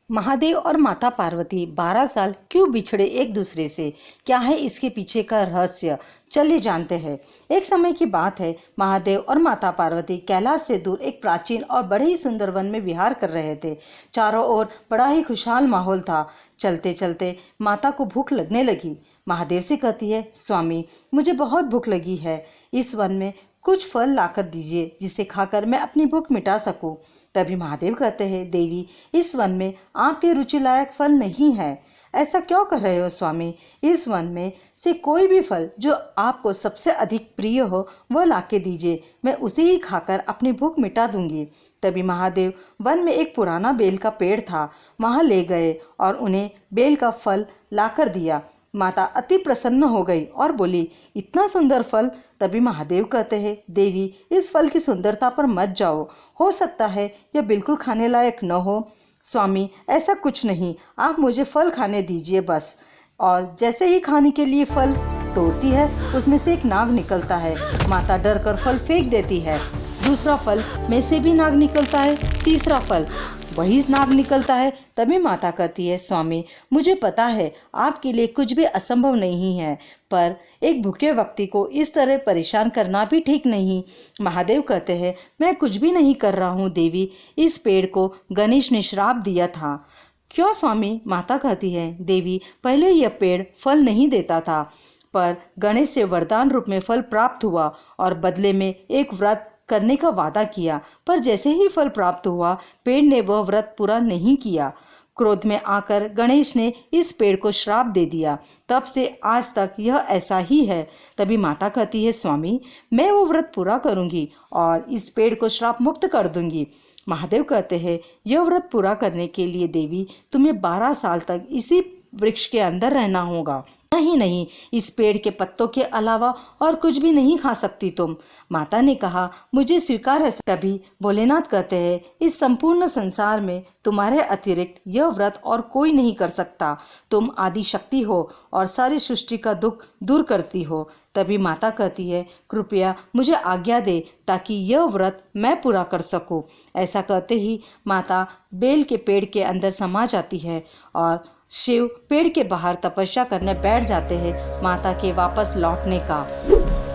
महादेव और माता पार्वती 12 साल क्यों बिछड़े एक दूसरे से? क्या है इसके पीछे का रहस्य? चलिए जानते हैं। एक समय की बात है, महादेव और माता पार्वती कैलाश से दूर एक प्राचीन और बड़े ही सुंदर वन में विहार कर रहे थे। चारों ओर बड़ा ही खुशहाल माहौल था। चलते चलते माता को भूख लगने लगी। महादेव से कहती है, स्वामी मुझे बहुत भूख लगी है, इस वन में कुछ फल लाकर दीजिए जिसे खाकर मैं अपनी भूख मिटा सकूं। तभी महादेव कहते हैं, देवी इस वन में आपके रुचि लायक फल नहीं है। ऐसा क्यों कर रहे हो स्वामी? इस वन में से कोई भी फल जो आपको सबसे अधिक प्रिय हो वह लाके दीजिए, मैं उसे ही खाकर अपनी भूख मिटा दूंगी। तभी महादेव वन में एक पुराना बेल का पेड़ था, वहां ले गए और उन्हें बेल का फल लाकर दिया। माता अति प्रसन्न हो गई और बोली, इतना सुंदर फल? तभी महादेव कहते हैं, देवी इस फल की सुंदरता पर मत जाओ, हो सकता है यह बिल्कुल खाने लायक न हो। स्वामी ऐसा कुछ नहीं, आप मुझे फल खाने दीजिए बस। और जैसे ही खाने के लिए फल तोड़ती है, उसमें से एक नाग निकलता है। माता डर कर फल फेंक देती है। दूसरा फल में से भी नाग निकलता है, तीसरा फल वही नाग निकलता है। तभी माता कहती है, स्वामी मुझे पता है आपके लिए कुछ भी असंभव नहीं है, पर एक भूखे व्यक्ति को इस तरह परेशान करना भी ठीक नहीं। महादेव कहते हैं, मैं कुछ भी नहीं कर रहा हूँ देवी, इस पेड़ को गणेश ने श्राप दिया था। क्यों स्वामी? माता कहती है, देवी पहले यह पेड़ फल नहीं देता था, पर गणेश से वरदान रूप में फल प्राप्त हुआ और बदले में एक व्रत करने का वादा किया, पर जैसे ही फल प्राप्त हुआ पेड़ ने वह व्रत पूरा नहीं किया। क्रोध में आकर गणेश ने इस पेड़ को श्राप दे दिया। तब से आज तक यह ऐसा ही है। तभी माता कहती है, स्वामी मैं वो व्रत पूरा करूंगी और इस पेड़ को श्राप मुक्त कर दूंगी। महादेव कहते हैं, यह व्रत पूरा करने के लिए देवी तुम्हें 12 साल तक इसी वृक्ष के अंदर रहना होगा। नहीं, इस पेड़ के पत्तों के अलावा और कुछ भी नहीं खा सकती तुम। माता ने कहा, मुझे स्वीकार है। तभी भोलेनाथ कहते हैं, इस संपूर्ण संसार में तुम्हारे अतिरिक्त यह व्रत और कोई नहीं कर सकता। तुम आदि शक्ति हो और सारी सृष्टि का दुख दूर करती हो। तभी माता कहती है, कृपया मुझे आज्ञा दे ताकि यह व्रत मैं पूरा कर सकूं। ऐसा कहते ही माता बेल के पेड़ के अंदर समा जाती है और शिव पेड़ के बाहर तपस्या करने बैठ जाते हैं माता के वापस लौटने का।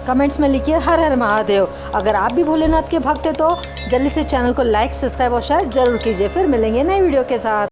कमेंट्स में लिखिए हर हर महादेव। अगर आप भी भोलेनाथ के भक्त हैं तो जल्दी से चैनल को लाइक, सब्सक्राइब और शेयर जरूर कीजिए। फिर मिलेंगे नए वीडियो के साथ।